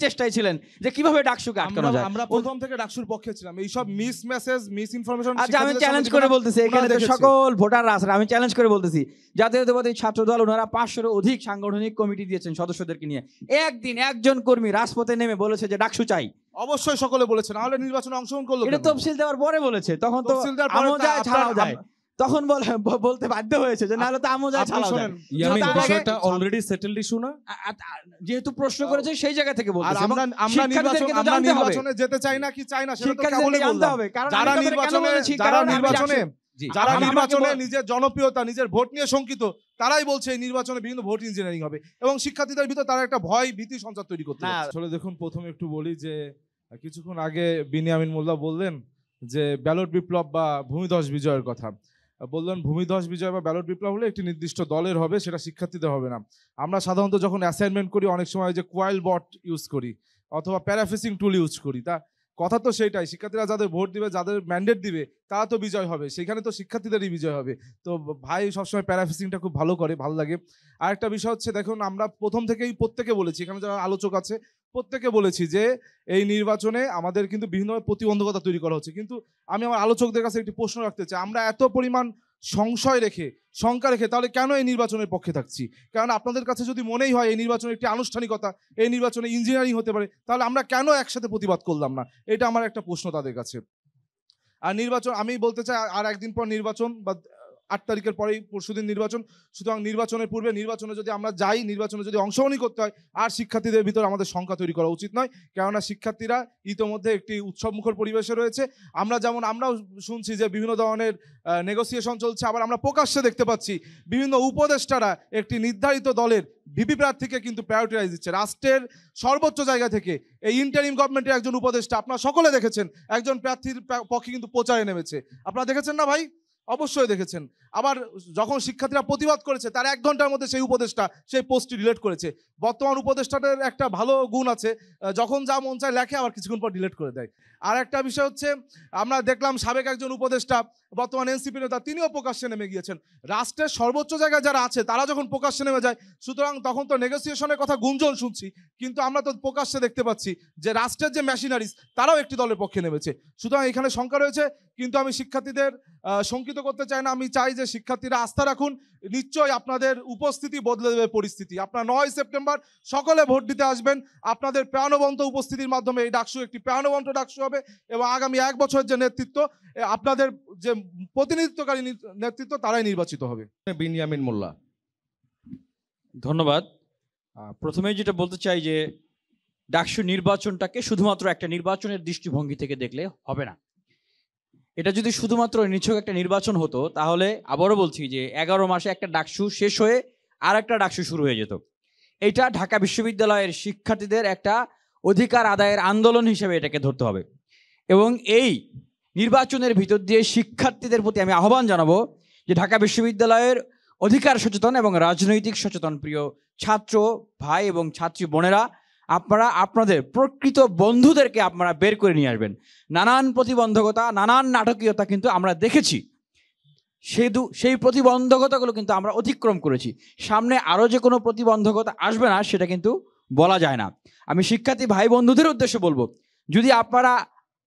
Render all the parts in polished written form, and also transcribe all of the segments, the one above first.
চেষ্টায় ছিলেন যে কিভাবে ডাকসুকে আটকানো যায়। আমরা প্রথম থেকে ডাকসুর পক্ষে ছিলাম। এই সব মিস মেসেজ, মিস ইনফরমেশন আচ্ছা, আমি চ্যালেঞ্জ করে বলতেছি, এখানে তো সকল ভোটাররা আছেন, আমি চ্যালেঞ্জ করে বলতেছি জাতীয়তাবাদী ছাত্র দল ওনারা 500-এরও অধিক সাংগঠনিক কমিটি দিয়েছেন সদস্যদেরকে নিয়ে। একদিন একজন কর্মী রাজপথে নেমে বলেছে যে ডাকসু চাই? অবশ্যই সকলে বলেছে, নাহলে নির্বাচনে অংশগ্রহণ করলো। এটা তফসিল দেওয়ার পরে বলেছে, তখন তো আমও যায় ছাড়াও যায়, তখন বলতে বাধ্য হয়েছে যে নাহলে তো আমও যায় ছাড়াও যায়। বিষয়টা অলরেডি সেটেলড ইস্যু না, যেহেতু প্রশ্ন করেছে সেই জায়গা থেকে বলতেছে। আমরা নির্বাচনে যেতে চাই না কি চাই না সেটা তো কেবলই বলতে হবে। যারা নির্বাচনে নিজের জনপ্রিয়তা, নিজের ভোট নিয়ে শঙ্কিত, তারাই বলছে এই নির্বাচনে বিভিন্ন ভোট ইঞ্জিনিয়ারিং হবে এবং শিক্ষার্থীদের ভিতর তারা একটা ভয় ভীতি সঞ্চার তৈরি করতে চায়। আসলে দেখুন, প্রথমে একটু বলি যে কিছুক্ষণ আগে বিনিয়ামিন মোল্লা বললেন যে ব্যালট বিপ্লব বা ভূমিধস বিজয়ের কথা বললেন। ভূমিধস বিজয় বা ব্যালট বিপ্লব হলে একটি নির্দিষ্ট দলের হবে, সেটা শিক্ষার্থীদের হবে না। আমরা সাধারণত যখন অ্যাসাইনমেন্ট করি অনেক সময় যে কোয়াইল বট ইউজ করি অথবা প্যারাফেসিং টুল ইউজ করি, তা কথা তো সেইটাই, শিক্ষার্থীরা যাদের ভোট দিবে, যাদের ম্যান্ডেট দিবে, তারা তো বিজয় হবে, সেখানে তো শিক্ষার্থীদেরই বিজয় হবে। তো ভাই সবসময় প্যারাফেসিংটা খুব ভালো করে, ভালো লাগে। আর একটা বিষয় হচ্ছে, দেখুন আমরা প্রথম থেকেই প্রত্যেকে বলেছি, এখানে যারা আলোচক আছে প্রত্যেকে বলেছি যে এই নির্বাচনে আমাদের কিন্তু বিভিন্নভাবে প্রতিবন্ধকতা তৈরি করা হচ্ছে। কিন্তু আমি আমার আলোচকদের কাছে একটি প্রশ্ন রাখতে চাই, আমরা এত পরিমাণ সংশয় রেখে, শঙ্কা রেখে তাহলে কেন এই নির্বাচনের পক্ষে থাকছি? কারণ আপনাদের কাছে যদি মনেই হয় এই নির্বাচনের একটি আনুষ্ঠানিকতা, এই নির্বাচনে ইঞ্জিনিয়ারিং হতে পারে, তাহলে আমরা কেন একসাথে প্রতিবাদ করলাম না? এটা আমার একটা প্রশ্ন তাদের কাছে। আর নির্বাচন, আমি বলতে চাই আর একদিন পর নির্বাচন, বা 8 তারিখের পরেই পরশুদিন নির্বাচন। সুতরাং নির্বাচনের পূর্বে নির্বাচনে যদি আমরা যাই, নির্বাচনে যদি অংশগ্রহণ করতে হয়, আর শিক্ষার্থীদের ভিতরে আমাদের সংখ্যা তৈরি করা উচিত নয়। কেননা শিক্ষার্থীরা ইতোমধ্যে একটি উৎসবমুখর পরিবেশে রয়েছে। আমরাও শুনছি যে বিভিন্ন ধরনের নেগোসিয়েশন চলছে, আবার আমরা প্রকাশ্যে দেখতে পাচ্ছি বিভিন্ন উপদেষ্টারা একটি নির্ধারিত দলের ভিপি প্রার্থীকে কিন্তু প্রায়োরিটাইজ দিচ্ছে। রাষ্ট্রের সর্বোচ্চ জায়গা থেকে এই ইন্টারিম গভর্নমেন্টের একজন উপদেষ্টা, আপনারা সকলে দেখেছেন, একজন প্রার্থীর পক্ষে কিন্তু প্রচারে নেমেছে। আপনারা দেখেছেন না ভাই? অবশ্যই দেখেছেন। আবার যখন শিক্ষার্থীরা প্রতিবাদ করেছে তার 1 ঘন্টার মধ্যে সেই উপদেষ্টা সেই পোস্টটি ডিলিট করেছে। বর্তমান উপদেষ্টাদের একটা ভালো গুণ আছে, যখন যা মন চায় লেখে, আবার কিছুক্ষণ পর ডিলিট করে দেয়। আর একটা বিষয় হচ্ছে, আমরা দেখলাম সাবেক একজন উপদেষ্টা, বর্তমান এনসিপি নেতা, তিনিও প্রকাশ্যে নেমে গিয়েছেন। রাষ্ট্রের সর্বোচ্চ জায়গায় যারা আছে তারা যখন প্রকাশ্যে নেমে যায়, সুতরাং তখন তো নেগোসিয়েশনের কথা গুঞ্জন শুনছি, কিন্তু আমরা তো প্রকাশ্যে দেখতে পাচ্ছি যে রাষ্ট্রের যে মেশিনারিজ তারাও একটি দলের পক্ষে নেমেছে। সুতরাং এখানে শঙ্কা রয়েছে, কিন্তু আমি শিক্ষার্থীদের শঙ্কিত করতে চাই না। আমি চাই যে শিক্ষার্থীরা আস্থা রাখুন, নিশ্চয়ই আপনাদের উপস্থিতি বদলে দেবে পরিস্থিতি। আপনারা 9 সেপ্টেম্বর সকলে ভোট দিতে আসবেন। আপনাদের প্রাণবন্ত উপস্থিতির মাধ্যমে এই ডাকসু একটি প্রাণবন্ত ডাকসু হবে এবং আগামী 1 বছরের যে নেতৃত্ব, আপনাদের যে প্রতিনিধিত্বকারী নেতৃত্ব, তারাই নির্বাচিত হবে। বিনিয়ামিন মোল্লা। ধন্যবাদ। প্রথমেই যেটা বলতে চাই যে ডাকসু নির্বাচনটাকে শুধুমাত্র একটা নির্বাচনের দৃষ্টিভঙ্গি থেকে দেখলে হবে না। এটা যদি শুধুমাত্র নিছক একটা নির্বাচন হতো, তাহলে আবারও বলছি যে 11 মাসে একটা ডাকসু শেষ হয়ে আর একটা ডাকসু শুরু হয়ে যেত। এটা ঢাকা বিশ্ববিদ্যালয়ের শিক্ষার্থীদের একটা অধিকার আদায়ের আন্দোলন হিসেবে এটাকে ধরতে হবে এবং এই নির্বাচনের ভিতর দিয়ে শিক্ষার্থীদের প্রতি আমি আহ্বান জানাবো যে ঢাকা বিশ্ববিদ্যালয়ের অধিকার সচেতন এবং রাজনৈতিক সচেতন প্রিয় ছাত্র ভাই এবং ছাত্রী বোনেরা, আপনারা আপনাদের প্রকৃত বন্ধুদেরকে আপনারা বের করে নিয়ে আসবেন। নানান প্রতিবন্ধকতা, নানান নাটকীয়তা কিন্তু আমরা দেখেছি, সেই প্রতিবন্ধকতাগুলো কিন্তু আমরা অতিক্রম করেছি। সামনে আরও যে কোনো প্রতিবন্ধকতা আসবে না সেটা কিন্তু বলা যায় না। আমি শিক্ষার্থী ভাই বন্ধুদের উদ্দেশ্যে বলবো, যদি আপনারা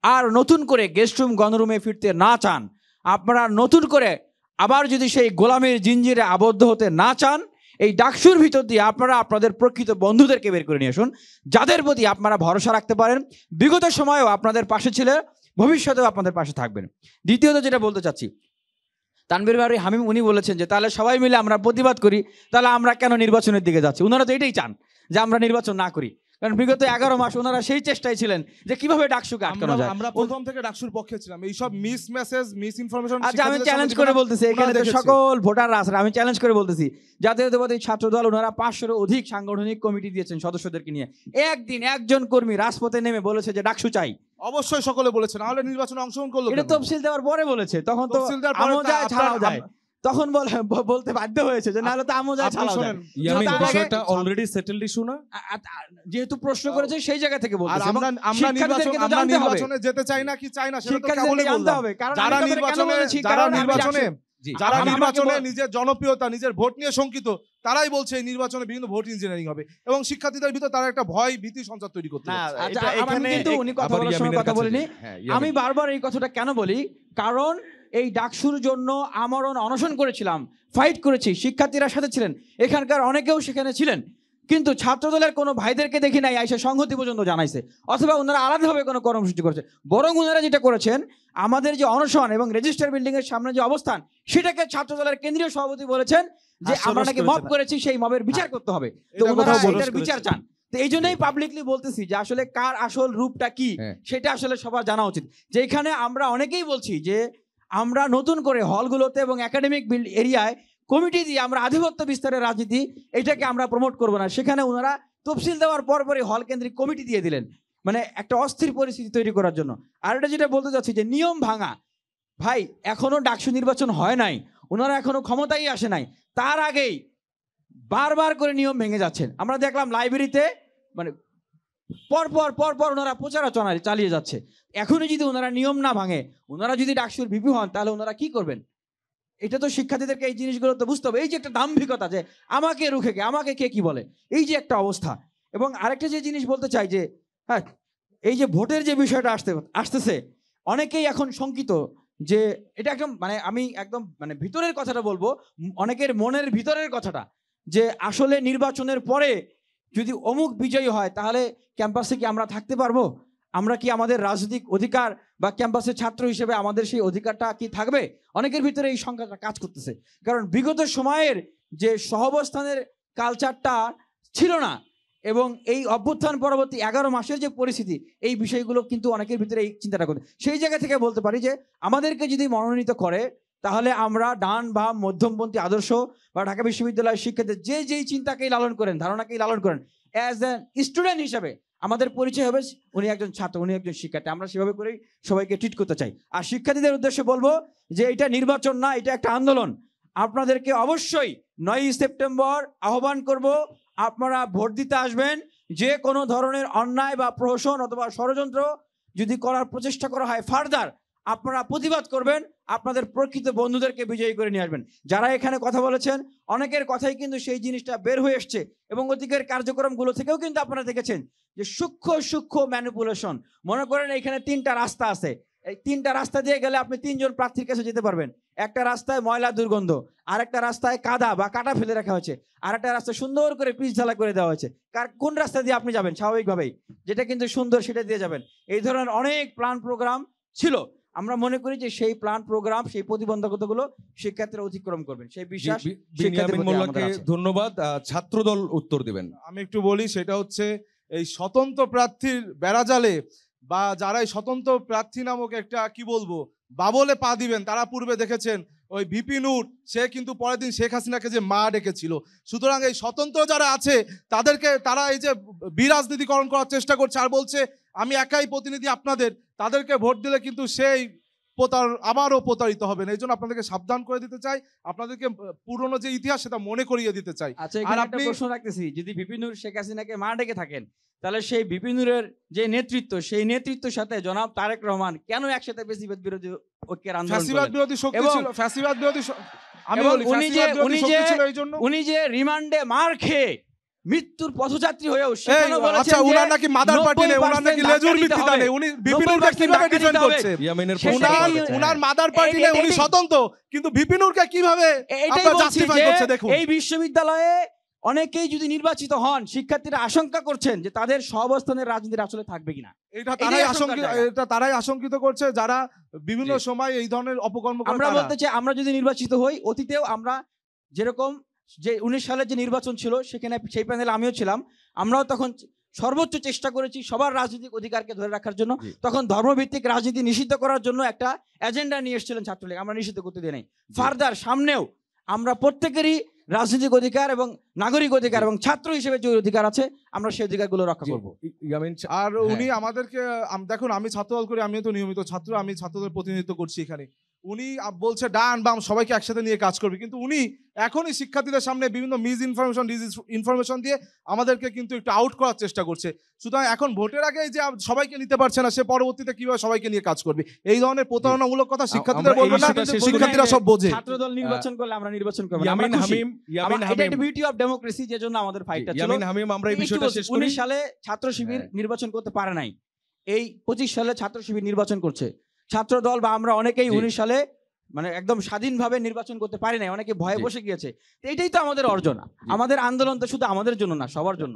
আর নতুন করে গেস্ট রুম গণরুমে ফিরতে না চান, আপনারা নতুন করে আবার যদি সেই গোলামের জিঞ্জিরে আবদ্ধ হতে না চান, এই ডাকসুর ভিতর দিয়ে আপনারা আপনাদের প্রকৃত বন্ধুদেরকে বের করে নিয়ে আসুন, যাদের প্রতি আপনারা ভরসা রাখতে পারেন। বিগত সময়েও আপনাদের পাশে ছিল, ভবিষ্যতেও আপনাদের পাশে থাকবেন। দ্বিতীয়ত যেটা বলতে চাচ্ছি, তানভীর ভাই হামিম উনি বলেছেন যে তাহলে সবাই মিলে আমরা প্রতিবাদ করি, তাহলে আমরা কেন নির্বাচনের দিকে যাচ্ছি? ওনারা তো এটাই চান যে আমরা নির্বাচন না করি, কারণ বিগত 11 মাস ওনারা সেই চেষ্টায় ছিলেন যে কিভাবে ডাকসুকে আটকানো যায়। আমরা প্রথম থেকে ডাকসুর পক্ষে ছিলাম। এই সব মিস মেসেজ, মিস ইনফরমেশন, আচ্ছা, আমি চ্যালেঞ্জ করে বলতেছি, এখানে তো সকল ভোটাররা আছেন, আমি চ্যালেঞ্জ করে বলতেছি জাতীয়তাবাদী ছাত্র দল ওনারা 500-এরও অধিক সাংগঠনিক কমিটি দিয়েছেন সদস্যদেরকে নিয়ে। একদিন একজন কর্মী রাজপথে নেমে বলেছে যে ডাকসু চাই? অবশ্যই সকলে বলেছে, নাহলে নির্বাচনে অংশগ্রহণ করলো। এটা তফসিল দেওয়ার পরে বলেছে, তখন তো আমও যায় ছাড়াও যায়, তখন বলতে বাধ্য হয়েছে যে নাহলে তো আমও যায় ছাড়াও যায়। বিষয়টা অলরেডি সেটেলড ইস্যু না, যেহেতু প্রশ্ন করেছে সেই জায়গা থেকে বলতেছে। আমরা নির্বাচনে যেতে চাই না কি চাই না সেটা তো কেবলই বলতে হবে। যারা নির্বাচনে জি। যারা আমাকে নির্বাচনে বল- নিজের জনপ্রিয়তা নিজের ভোট নিয়ে শঙ্কিত তারাই বলছে এই নির্বাচনে বিভিন্ন ভোট ইঞ্জিনিয়ারিং হবে এবং শিক্ষার্থীদের ভিতর তারা একটা ভয় ভীতি সঞ্চার তৈরি করতে না চাচ্ছে। আচ্ছা, এটা আমি এখানে কিন্তু উনি কথা আবার বলার সময় ইয়ামিনের কথা কাছে বলিনি। যাই। হ্যাঁ, আমি ইয়ামিন। বারবার এই কথাটা কেন বলি, কারণ এই ডাকসুর জন্য আমরণ অনশন করেছিলাম, ফাইট করেছি, শিক্ষার্থীরা সাথে ছিলেন, এখানকার অনেকেও সেখানে ছিলেন, কিন্তু ছাত্রদলের কোনো ভাইদেরকে দেখি নাই আইসা সংহতি পর্যন্ত জানাইছে, অথবা ওনারা আলাদাভাবে কোনো কর্মসূচি করেছে। বরং ওনারা যেটা করেছেন, আমাদের যে অনশন এবং রেজিস্টার বিল্ডিং এর সামনে যে অবস্থান, সেটাকে ছাত্রদলের কেন্দ্রীয় সভাপতি বলেছেন যে হাস্যরস আমরা নাকি মব করেছেন। করেছি, সেই মবের বিচার করতে হবে। তো এটা ওনারা কোথাও বলস এটার বিচার চান। তো এই জন্যই পাবলিকলি বলতেছি যে আসলে কার আসল রূপটা কি হ্যাঁ। সেটা আসলে সবার জানা উচিত। যেখানে আমরা অনেকেই বলছি যে আমরা নতুন করে হলগুলোতে এবং একাডেমিক এরিয়ায় কমিটি দিয়ে আমরা আধিপত্য বিস্তারের রাজনীতি এটাকে আমরা প্রমোট করব না, সেখানে ওনারা তফসিল দেওয়ার পরপরই হল কেন্দ্রিক কমিটি দিয়ে দিলেন, মানে একটা অস্থির পরিস্থিতি তৈরি করার জন্য। আর এটা যেটা বলতে চাচ্ছি যে নিয়ম ভাঙা, ভাই এখনো ডাকসু নির্বাচন হয় নাই, ওনারা এখনো ক্ষমতায় আসে নাই, তার আগেই বারবার করে নিয়ম ভেঙে যাচ্ছেন। আমরা দেখলাম লাইব্রেরিতে মানে পরপর ওনারা প্রচারণা চালিয়ে যাচ্ছে। এখনই যদি ওনারা নিয়ম না ভাঙে, ওনারা যদি ডাকসুর ভিপি হন, তাহলে ওনারা কি করবেন? এটা তো শিক্ষার্থীদেরকে এই জিনিসগুলো তো বুঝতে হবে। এই যে একটা দাম্ভিকতা যে আমাকে রুখে কে, আমাকে কে কি বলে, এই যে একটা অবস্থা। এবং আরেকটা যে জিনিস বলতে চাই যে হ্যাঁ, এই যে ভোটের যে বিষয়টা আসতেছে, অনেকেই এখন শঙ্কিত যে এটা একদম মানে আমি একদম মানে ভিতরের কথাটা বলবো, অনেকের মনের ভিতরের কথাটা, যে আসলে নির্বাচনের পরে যদি অমুক বিজয়ী হয় তাহলে ক্যাম্পাসে কি আমরা থাকতে পারবো? আমরা কি আমাদের রাজনৈতিক অধিকার বা ক্যাম্পাসের ছাত্র হিসেবে আমাদের সেই অধিকারটা কি থাকবে? অনেকের ভিতরে এই সংখ্যাটা কাজ করতেছে, কারণ বিগত সময়ের যে সহাবস্থানের কালচারটা ছিল না, এবং এই অভ্যুত্থান পরবর্তী 11 মাসের যে পরিস্থিতি, এই বিষয়গুলো কিন্তু অনেকের ভিতরে এই চিন্তাটা করতে। সেই জায়গা থেকে বলতে পারি যে আমাদেরকে যদি মনোনীত করে, তাহলে আমরা ডান বা মধ্যমপন্থী আদর্শ বা ঢাকা বিশ্ববিদ্যালয়ের শিক্ষার্থী যে যেই চিন্তাকেই লালন করেন, ধারণাকেই লালন করেন, অ্যাজ অ্যান স্টুডেন্ট হিসেবে আমাদের পরিচয় হবে উনি একজন ছাত্র, উনি একজন শিক্ষার্থী। আমরা সেভাবে করেই সবাইকে ট্রিট করতে চাই। আর শিক্ষার্থীদের উদ্দেশ্যে বলবো যে এটা নির্বাচন না, এটা একটা আন্দোলন। আপনাদেরকে অবশ্যই 9ই সেপ্টেম্বর আহ্বান করব, আপনারা ভোট দিতে আসবেন। যে কোনো ধরনের অন্যায় বা প্রহসন অথবা ষড়যন্ত্র যদি করার প্রচেষ্টা করা হয় ফার্দার, আপনারা প্রতিবাদ করবেন, আপনাদের প্রকৃত বন্ধুদেরকে বিজয়ী করে নিয়ে আসবেন। যারা এখানে কথা বলেছেন, অনেকের কথাই কিন্তু সেই জিনিসটা বের হয়ে এসছে, এবং অতীতের কার্যক্রমগুলো থেকেও কিন্তু আপনারা দেখেছেন যে সূক্ষ্ম ম্যানিপুলেশন। মনে করেন এখানে 3টা রাস্তা আছে, এই 3টা রাস্তা দিয়ে গেলে আপনি 3 জন প্রার্থীর কাছে যেতে পারবেন। একটা রাস্তায় ময়লা দুর্গন্ধ, আর একটা রাস্তায় কাদা বা কাটা ফেলে রাখা হয়েছে, আর একটা রাস্তা সুন্দর করে পিচ ঢালা করে দেওয়া হয়েছে। কোন রাস্তা দিয়ে আপনি যাবেন? স্বাভাবিকভাবেই যেটা কিন্তু সুন্দর সেটা দিয়ে যাবেন। এই ধরনের অনেক প্ল্যান প্রোগ্রাম ছিল। আমরা মনে করি যে সেই প্ল্যান প্রোগ্রাম, সেই প্রতিবন্ধকতাগুলো শিক্ষার্থীরা অতিক্রম করবেন, সেই বিশ্বাস শিক্ষার্থীদের বিনিয়ামিন প্রতি মোল্লাকে আমাদের আছে। ধন্যবাদ। ছাত্রদল উত্তর দিবেন। আমি একটু বলি, সেটা হচ্ছে এই স্বতন্ত্র প্রার্থীর বেড়াজালে বা যারা এই স্বতন্ত্র প্রার্থী নামক একটা কি বলবো বাবলে পা দিবেন, তারা পূর্বে দেখেছেন ওই ভিপি নূর, সে কিন্তু পরের দিন শেখ হাসিনাকে যে মা ডেকেছিল। সুতরাং এই স্বতন্ত্র যারা আছে তাদেরকে তারা এই যে বিরাজনীতিকরণ করার চেষ্টা করছে আর বলছে আমি একাই প্রতিনিধি আপনাদের, তাদেরকে ভোট দিলে কিন্তু সেই আবারও প্রতারিত হবেন। এই জন্য আপনাদেরকে সাবধান করে দিতে চাই, আপনাদেরকে পুরনো যে ইতিহাস সেটা মনে করিয়ে দিতে চাই। আচ্ছা, আর এখানে একটা আপনি প্রশ্ন রাখতেছি, যদি বিপিনুর শেখ হাসিনাকে মা ডেকে থাকেন, তাহলে সেই বিপিনুরের যে নেতৃত্ব, সেই নেতৃত্বের সাথে জনাব তারেক রহমান কেন একসাথে ফ্যাসিবাদ বিরোধী ঐক্যের আন্দোলন ফ্যাসিবাদ করলেন? বিরোধী শক্তি এবং- ছিল, ফ্যাসিবাদ বিরোধী আমি এবং বলি ফ্যাসিবাদ বিরোধী শক্তি ছিল এই জন্য। উনি যে রিমান্ডে মার খেয়ে মৃত্যুর পথযাত্রী হয়েও সেখানেও বলেছেন আচ্ছা, যে উনার নাকি মাদার পার্টি নেই, উনার নাকি 90% লেজুর ধাক্কা দিতে ভিত্তিতে হবে। নেই, উনি বিপিনুরকে 90% কিভাবে ধাক্কা ডিফেন্ড দিতে হবে। করছে? ইয়ামিনের সেটাই প্রশ্ন উনার করতে চাই। উনার মাদার পার্টি নেই, উনি এটাই- স্বতন্ত্র, কিন্তু বিপিনুরকে কিভাবে এটাই আপনারা বলছি জাস্টিফাই যে করছে দেখুন। এই বিশ্ববিদ্যালয়ে অনেকেই যদি নির্বাচিত হন, শিক্ষার্থীরা আশঙ্কা করছেন যে তাদের সহাবস্থানের রাজনীতি আসলে থাকবে কিনা। এটা আশঙ্কার জায়গা। তারাই আশঙ্কিত করছে যারা বিভিন্ন জি। সময় এই ধরনের অপকর্ম করে। আমরা তারা। বলতে চাই, আমরা যদি নির্বাচিত হই, অতীতেও আমরা যেরকম যে 19 সালের যে নির্বাচন ছিল, সেখানে সেই প্যানেলে আমিও ছিলাম, আমরাও তখন সর্বোচ্চ চেষ্টা করেছি সবার রাজনৈতিক অধিকারকে ধরে রাখার জন্য। জি। তখন ধর্মভিত্তিক রাজনীতি নিষিদ্ধ করার জন্য একটা এজেন্ডা নিয়ে এসেছিলেন ছাত্রলীগ, আমরা নিষিদ্ধ করতে দিই নাই। ফার্দার সামনেও আমরা প্রত্যেকেরই রাজনৈতিক অধিকার এবং নাগরিক অধিকার এবং ছাত্র হিসেবে যে অধিকার আছে আমরা সেই অধিকারগুলো রক্ষা করব। ইয়ামিন আর হ্যাঁ। উনি আমাদেরকে দেখুন, আমি ছাত্রদল করি, আমিও তো নিয়মিত ছাত্র, আমি ছাত্রদের প্রতিনিধিত্ব করছি এখানে। উনি বলছে ডান বাম সবাইকে একসাথে নিয়ে কাজ করবে, কিন্তু উনি এখনই শিক্ষার্থীদের সামনে বিভিন্ন মিস ইনফরমেশন ইনফরমেশন দিয়ে আমাদেরকে কিন্তু একটু আউট করার চেষ্টা করছে। সুতরাং এখন ভোটের আগে যে সবাইকে নিতে পারছে না, সে পরবর্তীতে কিভাবে সবাইকে নিয়ে কাজ করবে, এই ধরনের প্রতারণামূলক কথা শিক্ষার্থীদের আমরা এই বলবেন না, বিষয়টা শেষ করি। শিক্ষার্থীরা সব বোঝে। ছাত্রদল নির্বাচন করলে আমরা নির্বাচন করব না। আমরা ইয়ামিন খুশি। হামিম, ইয়ামিন এটা হামিম, একটা বিউটি অফ ডেমোক্রেসি, যে জন্য আমাদের ফাইটটা ছিল। ইয়ামিন হামিম, আমরা এই বিষয়টা শেষ করি। 19 সালে ছাত্র শিবির হ্যাঁ। নির্বাচন করতে পারে নাই, এই 25 সালে ছাত্র শিবির নির্বাচন করছে। ছাত্র দল বা আমরা অনেকেই জি। 19 সালে মানে একদম স্বাধীনভাবে নির্বাচন করতে পারি নাই, অনেকে ভয়ে জি। বসে গিয়েছে। তো এটাই তো আমাদের অর্জন। আমাদের আন্দোলন তো শুধু আমাদের জন্য না, সবার জন্য।